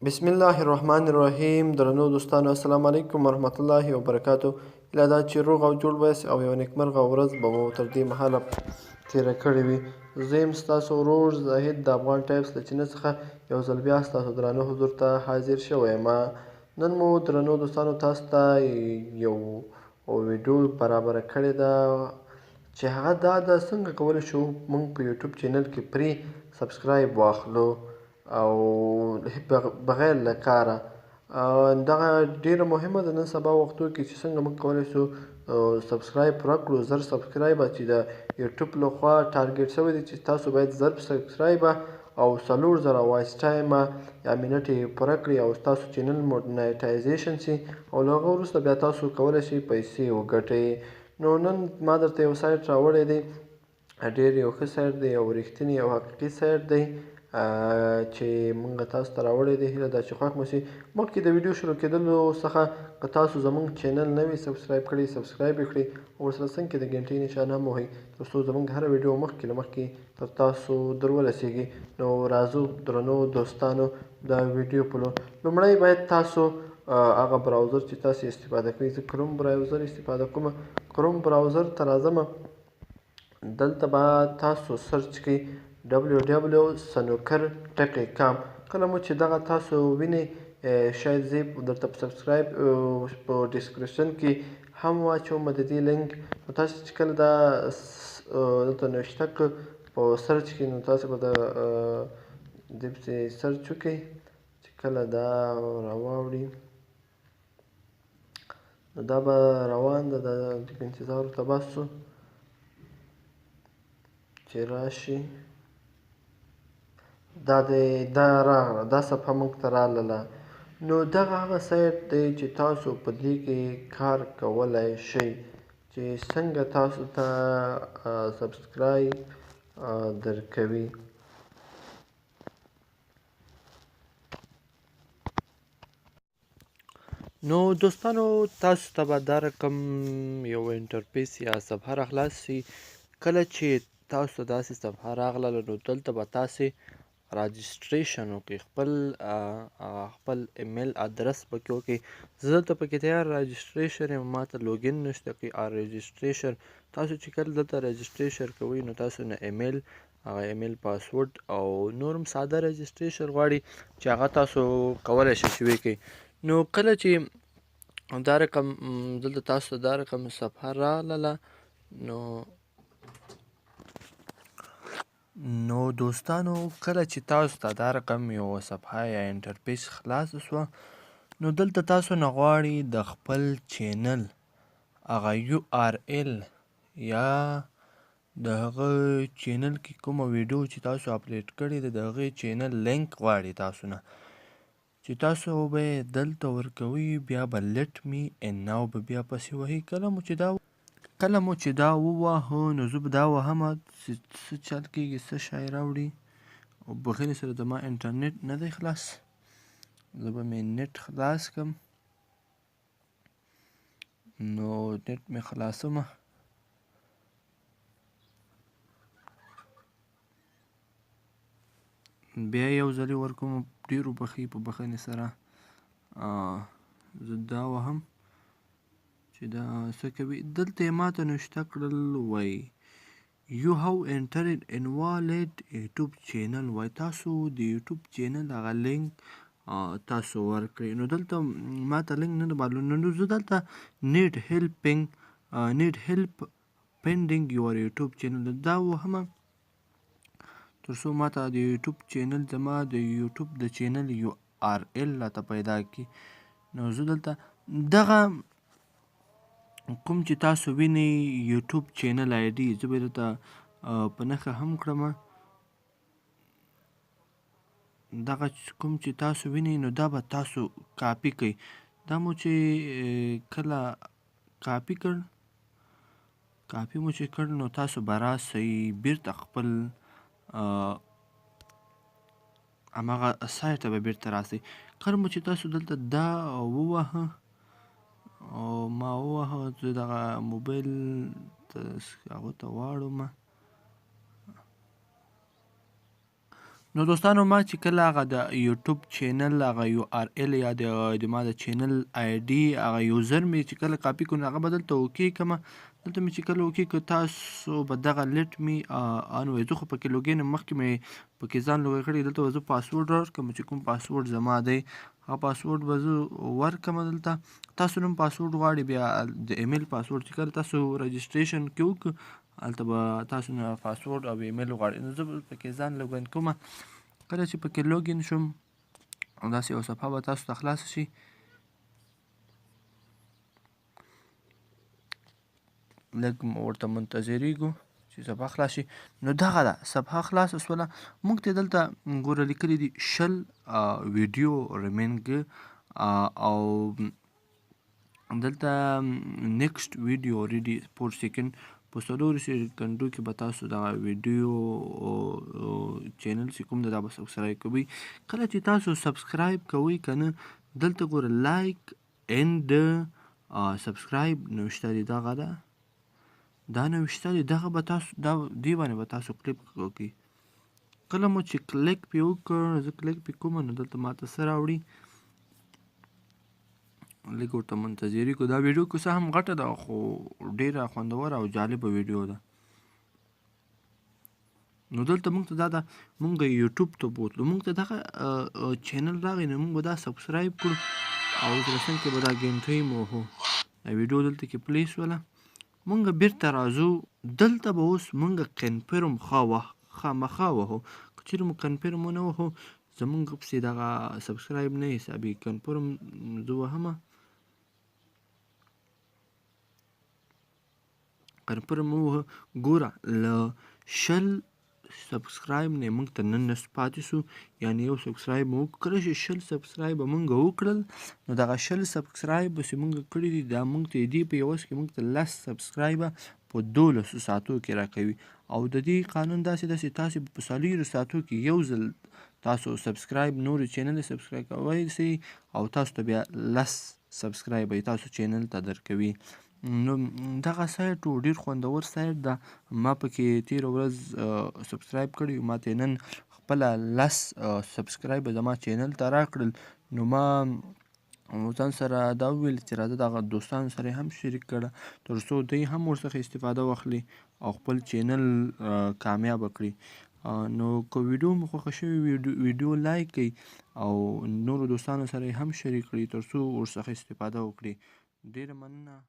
بسم الله الرحمن الرحیم. درنو دوستانو، السلام علیکم ورحمت الله وبرکاتو. هیله ده چې روغ او جوړ به یاست او یوه نیکمرغه ورځ به مو تر دې مهاله تېره کړې وي. زه یم ستاسو ورور زاهد د افغان ټایپس له چینل څخه یو ځل بیا ستاسو درانه حضور ته حاضر شوی یم. نن مو درنو دوستانو تاسو ته یو ویډیو برابره کړې ده چې هغه دا ده څنګه کولی شو موږ په یوټیوب چینل کې پرې سبسکرایب واخلو او بغیر له کاره. دغه ډیره مهمه ده نن سبا وختو کې چې څنګه موږ کولی شو سبسکرایب پوره کړو. 1000 سبسکرایبه چې د یوټیوب لخوا ټارګټ شوی دی چې تاسو باید 1000 سبسکرایبه او 4000 وایس ټایمه یا منټ یې پوره کړئ او ستاسو چینل مونیټایزیشن شي او له هغه وروسته بیا تاسو کولی شئ پیسې وګټئ. نو نن ما درته یو سایټ راوړی دی، ډېر یو ښه سایټ دی او رښتینی او حقیقي سایټ دی چې موږ تاسو ته راوړی دی. هیله ده چې خوښ مو شي. مخکې د ویډیو شروع کېدلو څخه که تاسو زموږ چینل نه وي سبسکرایب کړی سبسکرایب یې کړئ او ورسره څنګ کې د ګنټۍ نښان هم ووهئ تر څو زموږ هره ویډیو مخکې له مخکې تر تاسو در ورسیږي. نو راځو درنو دوستانو د ویډیو په لور. لومړی باید تاسو هغه براوزر چې تاسو استفاده کوئ، زه کروم براوزر استفاده کوم. کروم براوزر ته راځم، دلته به تاسو سرچ کړئ www.snooker.com. کله مو چې دغه تاسو وینئ شاید زه درته په سبسکرایب په ډسکریپشن کې هم واچوم د دې لینک. نو تاسو چې کله دا دلته نوشته کړ په سرچ کې، نو تاسو به د دې پسې سرچ وکړئ چې کله دا راواوړي نو دا به روان ده. د انتظار ورته باسو چې راشي. دا راغله، دا صفحه موږ ته راغله. نو دغه هغه سایټ دی چې تاسو په دې کې کار کولی شئ چې څنګه تاسو ته سبسکرایب درکوي. نو دوستانو تاسو ته به دا رقم یو انټرفیس یا صفحه راخلاص شي. کله چې تاسو ته داسې صفحه راغله نو دلته به تاسې راجسټریشن وکړئ، خپل ایمیل ادرس پکې وکړئ. زه دلته پکې تیار راجسټریشن یم، ما ته لوګین نشته کوي او رجسټریشن. تاسو چې کله دلته رجسټریشن کوئ نو تاسو نه ایمیل، هغه ایمیل پاسورډ او نور هم ساده رجسټریشن غواړي چې هغه تاسو کولی شئ چې وکړئ. نو کله چې دا رقم دلته تاسو ته دا رقم صفحه راغله نو دوستانو کله چې تاسو ته دا رقم یو صفحه یا انټرفیس خلاص شوه نو دلته تاسو نه غواړي د خپل چینل هغه URL یا د هغه چینل کې کومه ویډیو چې تاسو اپلوډ کړې ده د هغې چینل لینک غواړي تاسو نه، چې تاسو به یې دلته ورکوئ. بیا به لیټ می ان ناو به بیا پسې وهئ. کله مو چې دا وواهه نو زه به دا وهم چې څه چل کېږي، څه شی راوړي. او بخیر سره زما انټرنیټ نه دی خلاص، زه به مې نټ خلاص کړم. نو نټ مې خلاصومه. بیا یو ځلې ورکوم، ډېرو بخښئ په بخښنې سره. زه دا وهم چې دا څه کوي. دلته یې ماته نوشته کړل وایي یو هاو انټرډ انوالیډ یوټیوب چینل، وایي تاسو د یوټیوب چینل هغه لینک تاسو ورکړئ. نو دلته ماته لینک نه ده معلوم. نو زه دلته نیډ هیلپ پینډینګ یور یوټیوب چینل دا وهمه تر څو ماته د یوټیوب چینل زما د یوټیوب د چینل URL راته پیدا کړي. نو زه دلته دغه کوم چې تاسو وینئ یوټیوب چینل آی ډي زه به یې درته په نښه هم کړم. دغه کوم چې تاسو وینئ نو دا به تاسو کاپي کړئ. دا مو چې کله کاپي مو چې کړ نو تاسو به راسئ بیرته خپل هماغه سایټ ته به بیرته راسئ. کله مو چې تاسو دلته دا ووهه او ما ووهه، زه دغه موبایل هغو ته واړوم. نو دوستانو ما چې کله هغه د یوټیوب چینل هغه URL یا د ما د چینل ID هغه یوزر مې چې کله کاپي کړو هغه به دلته اوکې کړمه. دلته مې چې کله اوکې کړو تاسو به دغه لیټ مې ان وایي زه خو پکې لوګین مخکې مې پکې ځان لوګی کړی. دلته به زه پاسورډ ورکړم چې کوم پاسورډ زما دی هغه پاسورډ به زه ورکړم. دلته تاسو نوم پاسورډ غواړئ بیا د ایمیل پاسورډ چې کله تاسو رجسټریشن کې وکړو هلته به تاسو نه پاسورډ او ایمیل غواړئ. نو زه به پکې ځان لوګین کومه. کله چې پکې لوګین شم داسې یو صفحه به تاسو ته خلاصه شي. لږ ورته منتظریږو چې صفحه خلاص شي. نو دغه ده صفحه خلاصه شوله. موږ ته دلته ګوره لیکلي دي 20 ویډیو ریمینګ او دلته نیکسټ ویډیو ریډي 4 سیکنډ په 4 سیکنډو کې به تاسو دغه ویډیو چینل چې کوم دا به سبسکرایب کوئ. کله چې تاسو سبسکرایب کوئ که نه دلته ګوره لایک اینډ سبسکرایب نوشته دي دغه ده دا نوشته دي دغه به تاسو دې باندې به تاسو کلیک وکړئ. کله مو چې کلیک پې وکړ زه کلیک پې کوم نو دلته ماته څه راوړي لږ ورته منتظري کو. دا ویډیو که څه هم غټه ده خو ډېره خوندوره او جالبه ویډیو ده. نو دلته موږ ته دا ده موږ یوټیوب ته بوتلو موږ ته دغه چینل راغی نو موږ به دا سبسکرایب کړو او ترڅنګ کې به دا ګنټۍ مو وهو. دا ویډیو دلته کې پلی شوله. موږ بیرته راځو دلته به اوس موږ کنفرم خامخا وهو. که چیرې مو کنفرم ونه وهو زموږ پسې دغه سبسکرایب نه حسابېږي. کنفرم زه وهمه کنفرم مو ووهه. ګوره له 20 سبسکرایب نه موږ ته 19 پاتې سو یعنې یو سبسکرایب مو وکړو. کله چې 20 سبسکرایبه موږ وکړل نو دغه 20 سبسکرایب چې موږ کړي دي دا موږ ته دې په عوض کې موږ ته 10 سبسکرایبه په 12 ساعتو کې راکوي. او د دې قانون داسې تاسو په 4 ساعتو کې یو ځل تاسو سبسکرایب نورې چینل سبسکرایب کوئ سي او تاسو ته بیا 10 سبسکرایبه تاسو چینل ته درکوي. نو دغه سایټ ډېر خوندور سایټ ده. ما پکې تېره ورځ سبسکرایب کړی ما ته نن خپله 10 سبسکرایبه زما چینل ته راکړل. نو ما ځان سره دا وویل چې راځه دغه دوستانو سره هم شریک کړه تر څو دوی هم ورڅخه استفاده واخلي او خپل چینل کامیابه کړي. نو که ویډیو مو خوښه شوې ویډیو لایک کړئ او نورو دوستانو سره هم شریک کړئ تر څو ورڅخه استفاده وکړي. ډېره مننه.